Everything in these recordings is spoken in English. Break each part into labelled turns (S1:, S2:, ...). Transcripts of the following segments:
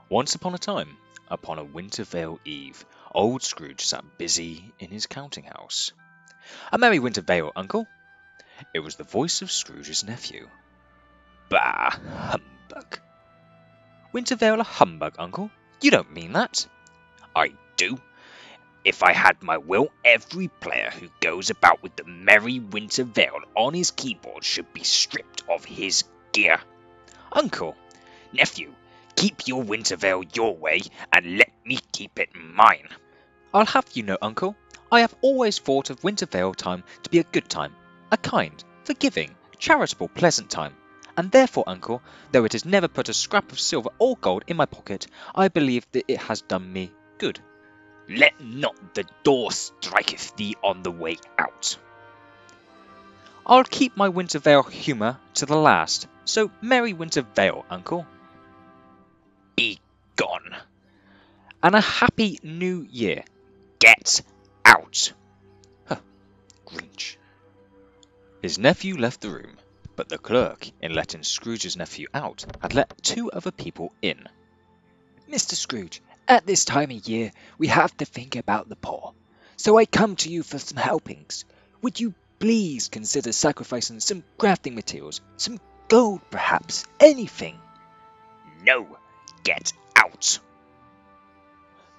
S1: Once upon a time, upon a Wintervale eve, old Scrooge sat busy in his counting house. "A merry Wintervale, uncle!" It was the voice of Scrooge's nephew. "Bah! Humbug!" "Wintervale a humbug, uncle? You don't mean that?" "I do. If I had my will, every player who goes about with the merry Wintervale on his keyboard should be stripped of his gear." "Uncle!"
S2: "Nephew, keep your Wintervale your way, and let me keep it mine."
S1: "I'll have you know, uncle, I have always thought of Wintervale time to be a good time, a kind, forgiving, charitable, pleasant time. And therefore, uncle, though it has never put a scrap of silver or gold in my pocket, I believe that it has done me good."
S2: "Let not the door striketh thee on the way out."
S1: "I'll keep my Wintervale humour to the last, so merry Wintervale, uncle."
S2: "Be gone."
S1: "And a happy new year."
S2: "Get out."
S1: Grinch. His nephew left the room, but the clerk, in letting Scrooge's nephew out, had let two other people in.
S3: "Mr. Scrooge, at this time of year we have to think about the poor, so I come to you for some helpings. Would you please consider sacrificing some crafting materials, some gold perhaps, anything?"
S2: "No, get out."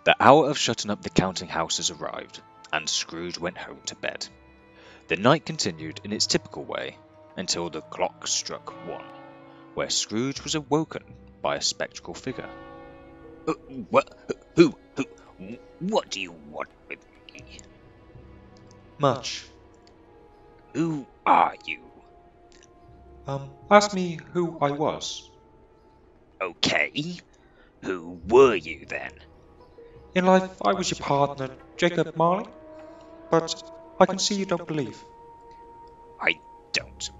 S1: The hour of shutting up the counting houses arrived, and Scrooge went home to bed. The night continued in its typical way until the clock struck 1, where Scrooge was awoken by a spectral figure.
S2: What do you want with me?"
S4: "Much."
S2: "Who are you?"
S4: Ask me who I was.
S2: "Okay, who were you then?"
S4: In life, I was your partner, Jacob Marley. But I can see you don't believe.
S2: "I don't."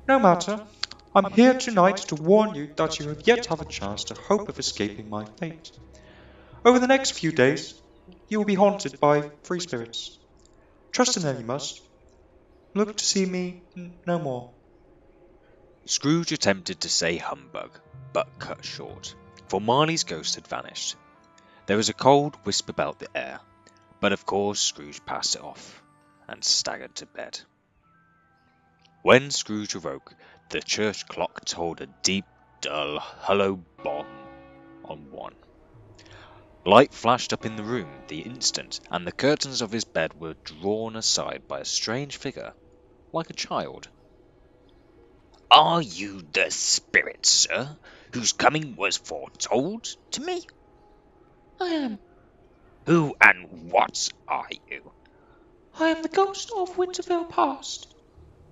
S4: No matter. I'm here tonight to warn you that you have yet have a chance to hope of escaping my fate. Over the next few days, you will be haunted by free spirits. Trust in them you must. Look to see me no more."
S1: Scrooge attempted to say humbug, but cut short, for Marley's ghost had vanished. There was a cold wisp about the air, but of course Scrooge passed it off, and staggered to bed. When Scrooge awoke, the church clock tolled a deep, dull, hollow bong on 1. Light flashed up in the room the instant, and the curtains of his bed were drawn aside by a strange figure, like a child.
S2: "Are you the spirit, sir, whose coming was foretold to me?"
S3: "I am.
S2: "Who and what are you?"
S3: I am the ghost of Wintervale past."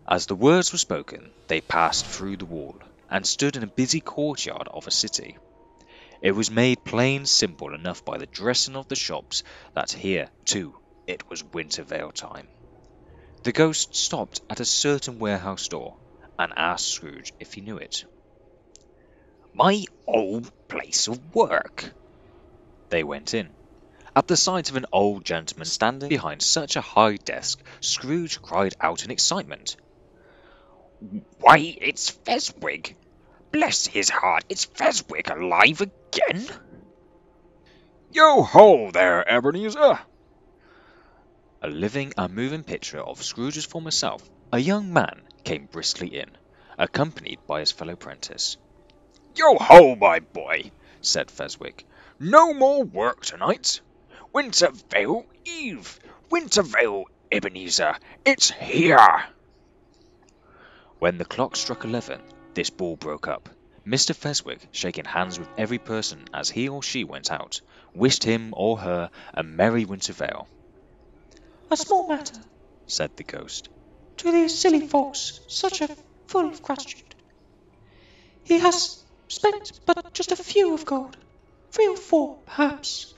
S1: As the words were spoken, they passed through the wall, and stood in a busy courtyard of a city. It was made plain simple enough by the dressing of the shops that here, too, it was Wintervale time. The ghost stopped at a certain warehouse door, and asked Scrooge if he knew it.
S2: "My old place of work."
S1: They went in. At the sight of an old gentleman standing behind such a high desk, Scrooge cried out in excitement.
S2: "Why, it's Feswig! Bless his heart, it's Feswig alive again!"
S1: "Yo ho there, Ebenezer!" A living and moving picture of Scrooge's former self, a young man, came briskly in, accompanied by his fellow apprentice.
S2: "Yo ho, my boy," said Feswig. "No more work tonight. Wintervale Eve! Wintervale, Ebenezer! It's here!"
S1: When the clock struck 11, this ball broke up. Mr. Feswig, shaking hands with every person as he or she went out, wished him or her a merry Wintervale.
S3: "A small matter,"
S1: said the ghost.
S3: "to these silly folks, such a full of gratitude. He has spent but just a few of gold, 3 or 4 perhaps.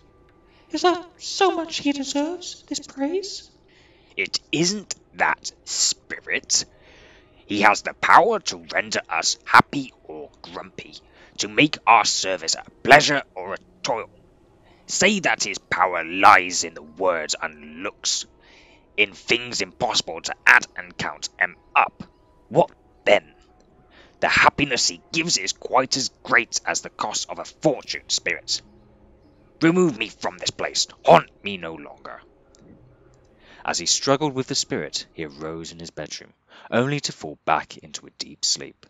S3: Is that so much he deserves, this praise?"
S2: "It isn't that, spirit. He has the power to render us happy or grumpy, to make our service a pleasure or a toil. Say that his power lies in the words and looks, in things impossible to add and count 'em up. What then? The happiness he gives is quite as great as the cost of a fortune, spirit. Remove me from this place. Haunt me no longer.
S1: As he struggled with the spirit, he arose in his bedroom, only to fall back into a deep sleep.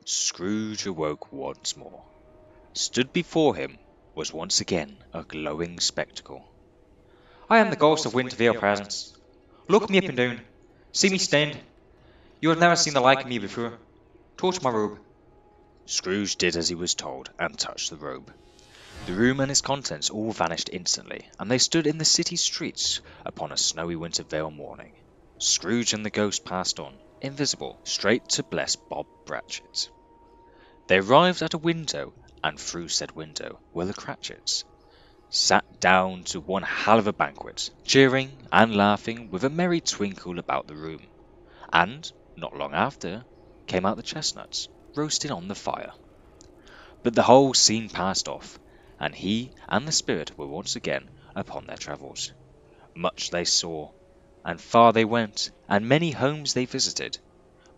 S1: Scrooge awoke once more. Stood before him was once again a glowing spectacle.
S4: I am the ghost of Wintervale Presence. Look me up and down. See me stand. You have never seen the like of me before. Touch my robe.
S1: Scrooge did as he was told, and touched the robe. The room and its contents all vanished instantly, and they stood in the city streets upon a snowy Wintervale morning. Scrooge and the ghost passed on, invisible, straight to bless Bob Cratchit. They arrived at a window, and through said window were the Cratchits. Sat down to one hell of a banquet, cheering and laughing with a merry twinkle about the room. And, not long after, came out the chestnuts, roasting on the fire. But the whole scene passed off, and he and the spirit were once again upon their travels. Much they saw, and far they went, and many homes they visited,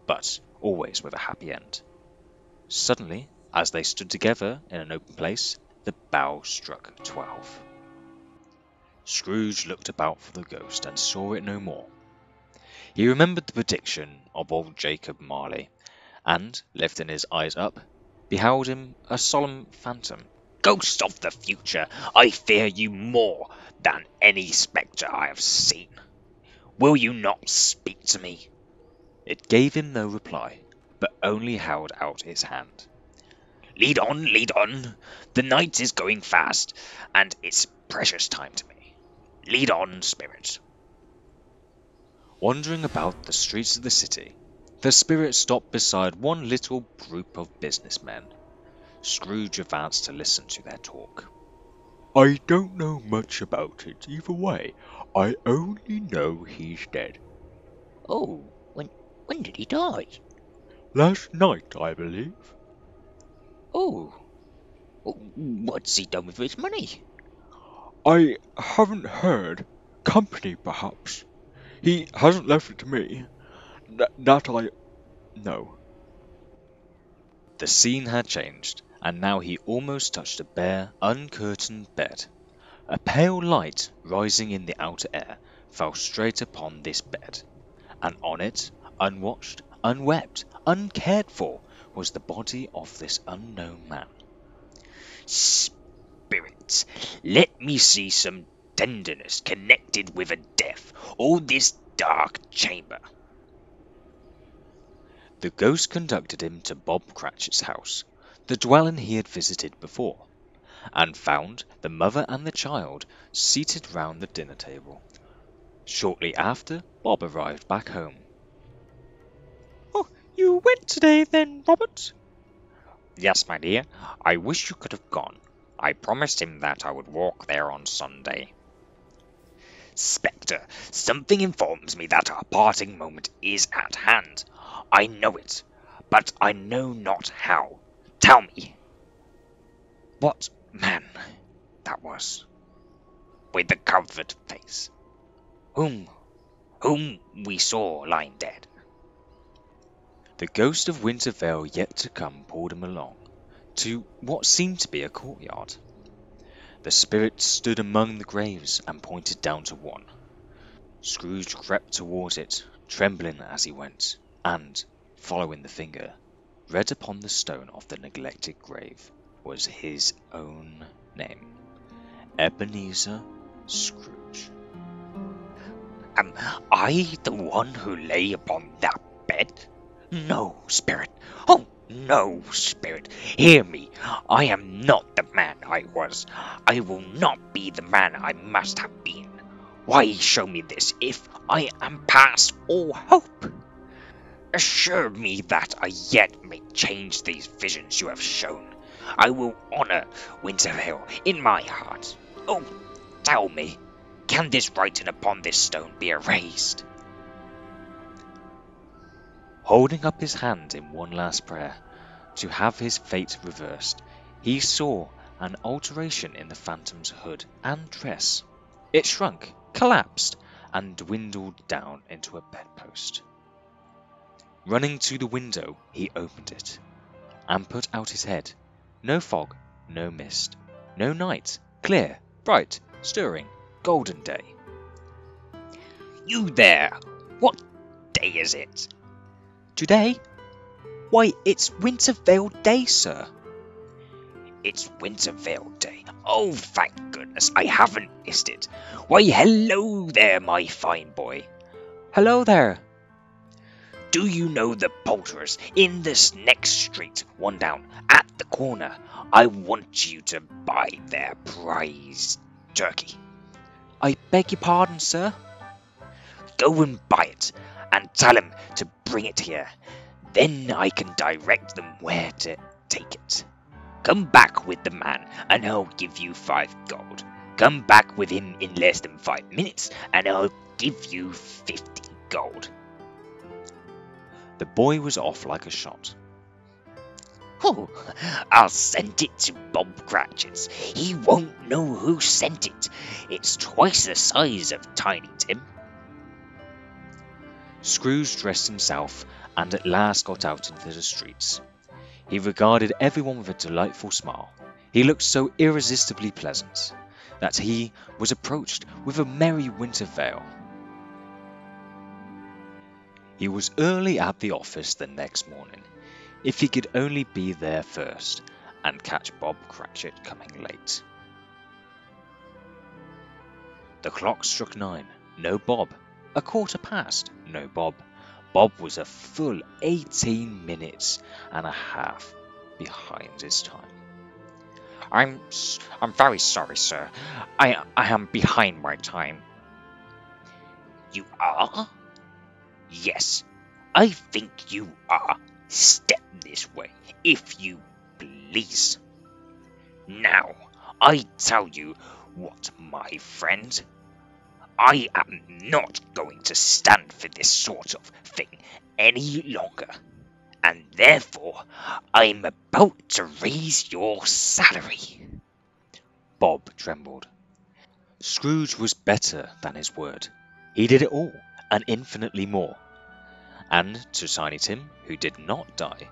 S1: but always with a happy end. Suddenly, as they stood together in an open place, the bell struck 12. Scrooge looked about for the ghost and saw it no more. He remembered the prediction of old Jacob Marley, and, lifting his eyes up, beheld him a solemn phantom.
S2: Ghost of the future, I fear you more than any spectre I have seen. Will you not speak to me?
S1: It gave him no reply, but only held out its hand.
S2: Lead on, lead on. The night is going fast, and it's precious time to me. Lead on, spirit.
S1: Wandering about the streets of the city, the spirit stopped beside one little group of businessmen. Scrooge advanced to listen to their talk.
S5: I don't know much about it either way. I only know he's dead.
S6: Oh, when did he die?
S5: Last night, I believe.
S6: Oh, what's he done with his money?
S5: I haven't heard. Company, perhaps. He hasn't left it to me. That I know.
S1: The scene had changed, and now he almost touched a bare, uncurtained bed. A pale light, rising in the outer air, fell straight upon this bed, and on it, unwatched, unwept, uncared for, was the body of this unknown man.
S2: Spirits, let me see some tenderness connected with a death, or this dark chamber.
S1: The ghost conducted him to Bob Cratchit's house, the dwelling he had visited before, and found the mother and the child seated round the dinner table. Shortly after, Bob arrived back home.
S4: Oh, you went today then, Robert?
S2: Yes, my dear, I wish you could have gone. I promised him that I would walk there on Sunday. Spectre, something informs me that our parting moment is at hand. I know it, but I know not how. Tell me, what man that was, with the covered face, whom we saw lying dead.
S1: The ghost of Wintervale yet to come pulled him along, to what seemed to be a courtyard. The spirit stood among the graves and pointed down to one. Scrooge crept towards it, trembling as he went, and, following the finger, read upon the stone of the neglected grave was his own name, Ebenezer Scrooge.
S2: Am I the one who lay upon that bed? No, spirit. Oh, no, spirit. Hear me. I am not the man I was. I will not be the man I must have been. Why show me this if I am past all hope? Assure me that I yet may change these visions you have shown. I will honour Wintervale in my heart. Oh, tell me, can this writing upon this stone be erased?
S1: Holding up his hand in one last prayer, to have his fate reversed, he saw an alteration in the phantom's hood and dress. It shrunk, collapsed, and dwindled down into a bedpost. Running to the window, he opened it and put out his head. No fog, no mist, no night, clear, bright, stirring, golden day.
S2: You there! What day is it?
S1: Today? Why, it's Wintervale Day, sir.
S2: It's Wintervale Day. Oh, thank goodness, I haven't missed it. Why, hello there, my fine boy.
S1: Hello there.
S2: Do you know the poulterers in this next street, one down, at the corner? I want you to buy their prize turkey.
S1: I beg your pardon, sir.
S2: Go and buy it, and tell him to bring it here. Then I can direct them where to take it. Come back with the man, and I'll give you 5 gold. Come back with him in less than 5 minutes, and I'll give you 50 gold.
S1: The boy was off like a shot.
S2: Oh, I'll send it to Bob Cratchit's. He won't know who sent it. It's twice the size of Tiny Tim.
S1: Scrooge dressed himself and at last got out into the streets. He regarded everyone with a delightful smile. He looked so irresistibly pleasant that he was approached with a merry Wintervale. He was early at the office the next morning. If he could only be there first and catch Bob Cratchit coming late. The clock struck 9. No Bob. 1/4 past. No Bob. Bob was a full 18 minutes and a half behind his time.
S2: I'm very sorry, sir. I am behind my time. You are? Yes, I think you are. Step this way, if you please. Now, I tell you what, my friend. I am not going to stand for this sort of thing any longer, and therefore I'm about to raise your salary.
S1: Bob trembled. Scrooge was better than his word. He did it all, and infinitely more. And to Tiny Tim, who did not die,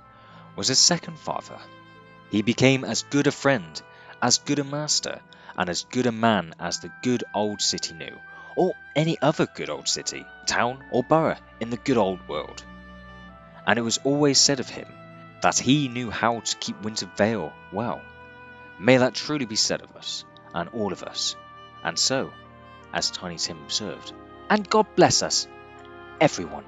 S1: was a second father. He became as good a friend, as good a master, and as good a man as the good old city knew, or any other good old city, town, or borough in the good old world. And it was always said of him that he knew how to keep Wintervale well. May that truly be said of us, and all of us. And so, as Tiny Tim observed, and God bless us, everyone.